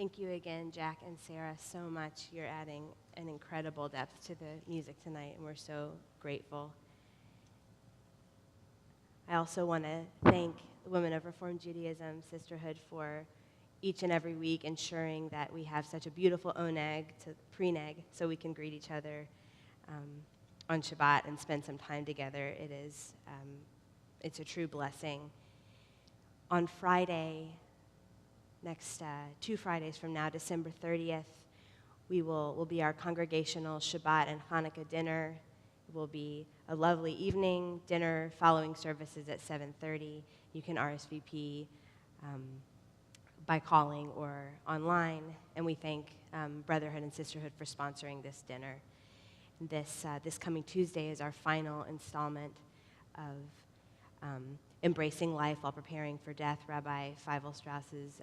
Thank you again, Jack and Sarah, so much. You're adding an incredible depth to the music tonight, and we're so grateful. I also want to thank the Women of Reformed Judaism Sisterhood for each and every week ensuring that we have such a beautiful oneg to pre-neg so we can greet each other on Shabbat and spend some time together. It's a true blessing. On Friday, next 2 Fridays from now, December 30th, will be our congregational Shabbat and Hanukkah dinner. It will be a lovely evening dinner following services at 7:30. You can RSVP by calling or online, and we thank Brotherhood and Sisterhood for sponsoring this dinner. This coming Tuesday is our final installment of Embracing Life While Preparing for Death, Rabbi Feivel-Strauss's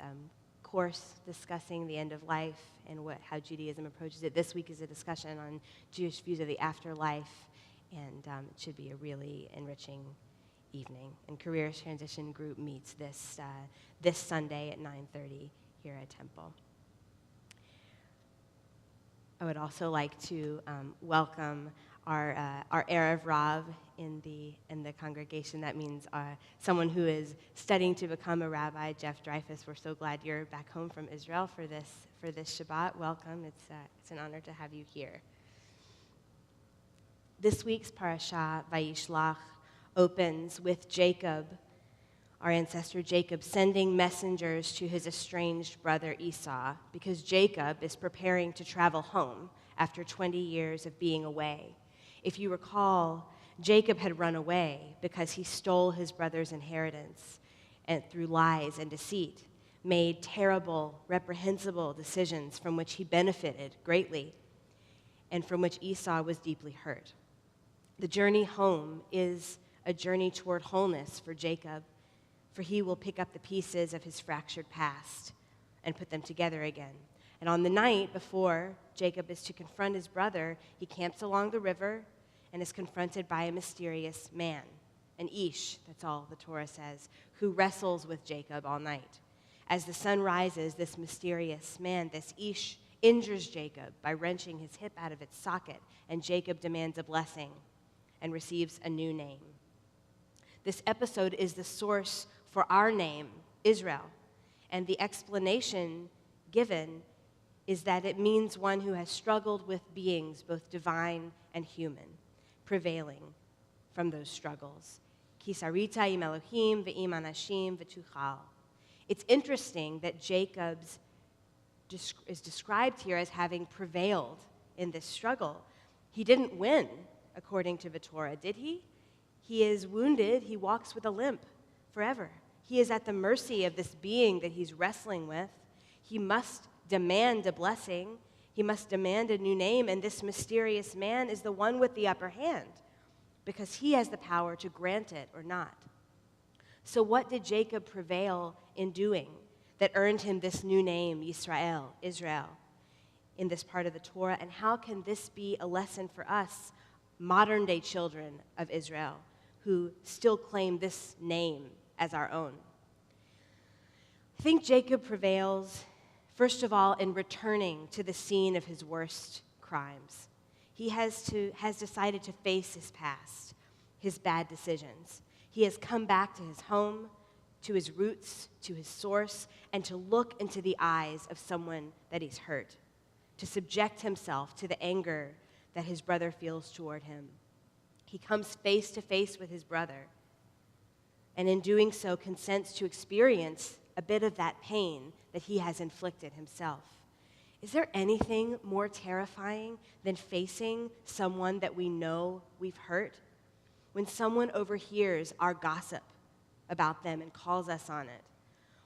course discussing the end of life and how Judaism approaches it. This week is a discussion on Jewish views of the afterlife, and it should be a really enriching evening. And Careers Transition Group meets this Sunday at 9:30 here at Temple. I would also like to welcome our Erev Rav in the congregation. That means someone who is studying to become a rabbi, Jeff Dreyfus. We're so glad you're back home from Israel for this Shabbat. Welcome. It's an honor to have you here. This week's parasha, Vayishlach, opens with Jacob, our ancestor Jacob, sending messengers to his estranged brother Esau because Jacob is preparing to travel home after 20 years of being away. If you recall, Jacob had run away because he stole his brother's inheritance and through lies and deceit, made terrible, reprehensible decisions from which he benefited greatly and from which Esau was deeply hurt. The journey home is a journey toward wholeness for Jacob, for he will pick up the pieces of his fractured past and put them together again. And on the night before Jacob is to confront his brother, he camps along the river and is confronted by a mysterious man, an Ish, that's all the Torah says, who wrestles with Jacob all night. As the sun rises, this mysterious man, this Ish, injures Jacob by wrenching his hip out of its socket, and Jacob demands a blessing and receives a new name. This episode is the source for our name, Israel, and the explanation given is that it means one who has struggled with beings, both divine and human, prevailing from those struggles. Ki sarita im Elohim ve'im anashim v'tuchal. It's interesting that Jacob is described here as having prevailed in this struggle. He didn't win, according to the Torah, did he? He is wounded. He walks with a limp forever. He is at the mercy of this being that he's wrestling with. He must demand a blessing. He must demand a new name, and this mysterious man is the one with the upper hand because he has the power to grant it or not. So what did Jacob prevail in doing that earned him this new name, Israel, in this part of the Torah? And how can this be a lesson for us, modern-day children of Israel, who still claim this name as our own? I think Jacob prevails, first of all, in returning to the scene of his worst crimes. He has decided to face his past, his bad decisions. He has come back to his home, to his roots, to his source, and to look into the eyes of someone that he's hurt, to subject himself to the anger that his brother feels toward him. He comes face to face with his brother, and in doing so consents to experience a bit of that pain that he has inflicted himself. Is there anything more terrifying than facing someone that we know we've hurt? When someone overhears our gossip about them and calls us on it,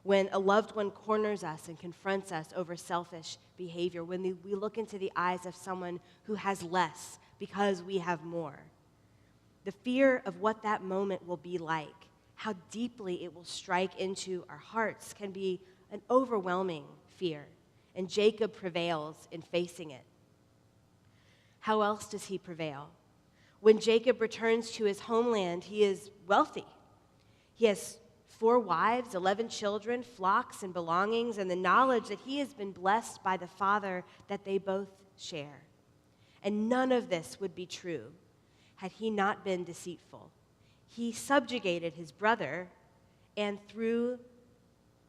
when a loved one corners us and confronts us over selfish behavior, when we look into the eyes of someone who has less because we have more, the fear of what that moment will be like, how deeply it will strike into our hearts, can be an overwhelming fear. And Jacob prevails in facing it. How else does he prevail? When Jacob returns to his homeland, he is wealthy. He has 4 wives, 11 children, flocks and belongings, and the knowledge that he has been blessed by the Father that they both share. And none of this would be true had he not been deceitful. He subjugated his brother, and through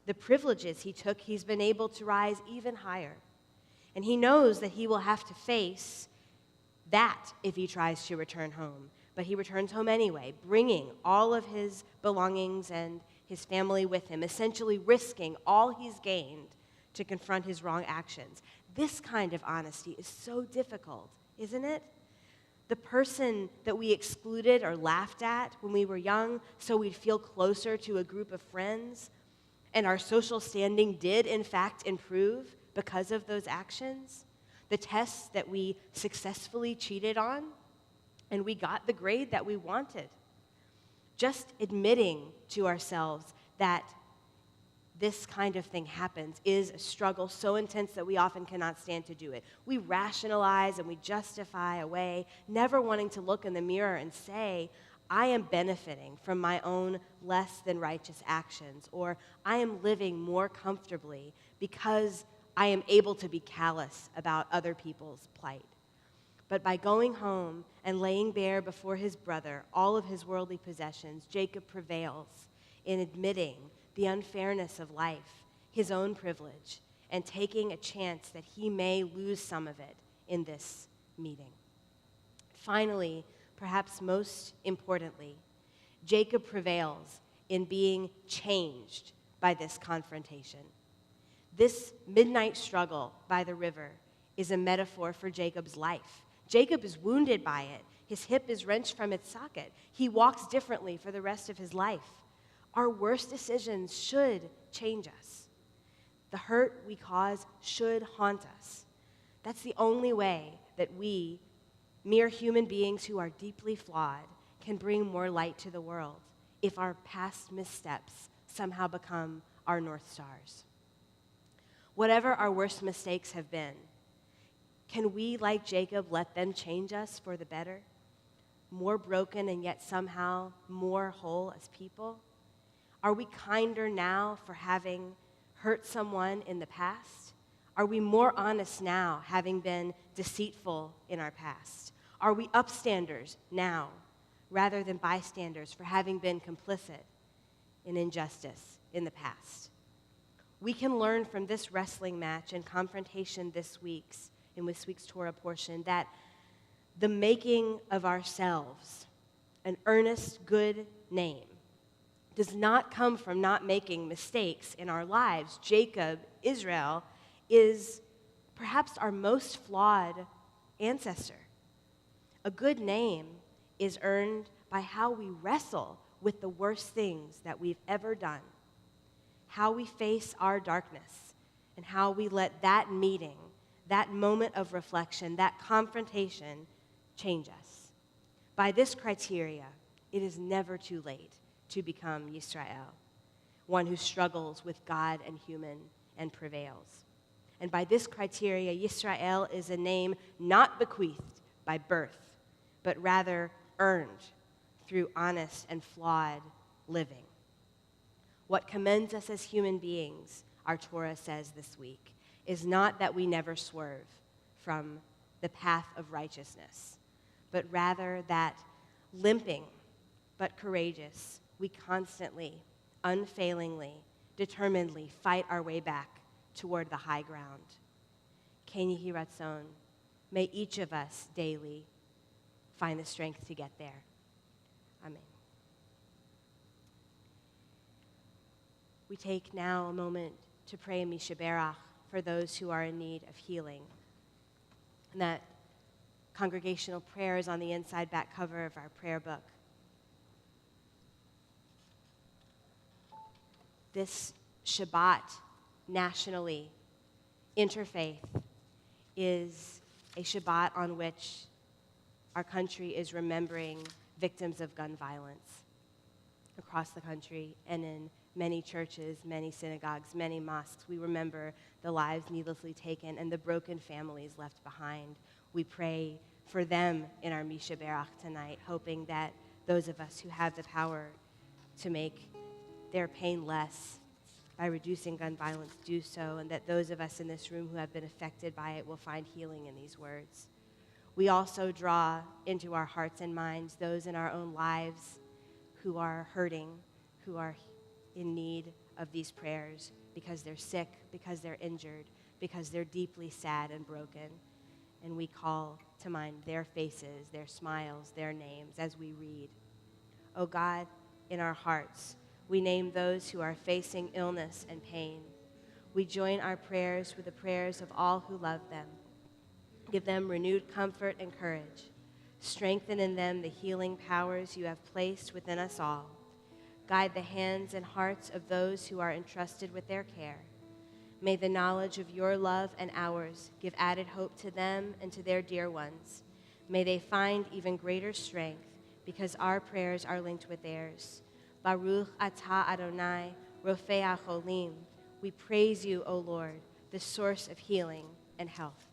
the privileges he took, he's been able to rise even higher. And he knows that he will have to face that if he tries to return home. But he returns home anyway, bringing all of his belongings and his family with him, essentially risking all he's gained to confront his wrong actions. This kind of honesty is so difficult, isn't it? The person that we excluded or laughed at when we were young so we'd feel closer to a group of friends, and our social standing did, in fact, improve because of those actions. The tests that we successfully cheated on, and we got the grade that we wanted. Just admitting to ourselves that this kind of thing happens is a struggle so intense that we often cannot stand to do it. We rationalize and we justify away, never wanting to look in the mirror and say, I am benefiting from my own less than righteous actions, or I am living more comfortably because I am able to be callous about other people's plight. But by going home and laying bare before his brother all of his worldly possessions, Jacob prevails in admitting the unfairness of life, his own privilege, and taking a chance that he may lose some of it in this meeting. Finally, perhaps most importantly, Jacob prevails in being changed by this confrontation. This midnight struggle by the river is a metaphor for Jacob's life. Jacob is wounded by it. His hip is wrenched from its socket. He walks differently for the rest of his life. Our worst decisions should change us. The hurt we cause should haunt us. That's the only way that we, mere human beings who are deeply flawed, can bring more light to the world if our past missteps somehow become our North Stars. Whatever our worst mistakes have been, can we, like Jacob, let them change us for the better? More broken and yet somehow more whole as people? Are we kinder now for having hurt someone in the past? Are we more honest now, having been deceitful in our past? Are we upstanders now, rather than bystanders for having been complicit in injustice in the past? We can learn from this wrestling match and confrontation in this week's Torah portion, that the making of ourselves an earnest good name does not come from not making mistakes in our lives. Jacob, Israel, is perhaps our most flawed ancestor. A good name is earned by how we wrestle with the worst things that we've ever done, how we face our darkness, and how we let that meeting, that moment of reflection, that confrontation change us. By this criteria, it is never too late to become Yisrael, one who struggles with God and human and prevails. And by this criteria, Yisrael is a name not bequeathed by birth, but rather earned through honest and flawed living. What commends us as human beings, our Torah says this week, is not that we never swerve from the path of righteousness, but rather that limping but courageous, we constantly, unfailingly, determinedly fight our way back toward the high ground. Ken Yehi Ratzon, may each of us daily find the strength to get there. Amen. We take now a moment to pray Mishaberach for those who are in need of healing. And that congregational prayer is on the inside back cover of our prayer book. This Shabbat, nationally, interfaith, is a Shabbat on which our country is remembering victims of gun violence across the country, and in many churches, many synagogues, many mosques. We remember the lives needlessly taken and the broken families left behind. We pray for them in our Mishaberach tonight, hoping that those of us who have the power to make their pain less by reducing gun violence, do so, and that those of us in this room who have been affected by it will find healing in these words. We also draw into our hearts and minds those in our own lives who are hurting, who are in need of these prayers because they're sick, because they're injured, because they're deeply sad and broken. And we call to mind their faces, their smiles, their names as we read. Oh God, in our hearts, we name those who are facing illness and pain. We join our prayers with the prayers of all who love them. Give them renewed comfort and courage. Strengthen in them the healing powers you have placed within us all. Guide the hands and hearts of those who are entrusted with their care. May the knowledge of your love and ours give added hope to them and to their dear ones. May they find even greater strength because our prayers are linked with theirs. Baruch atah Adonai, Rofei HaCholim. We praise you, O Lord, the source of healing and health.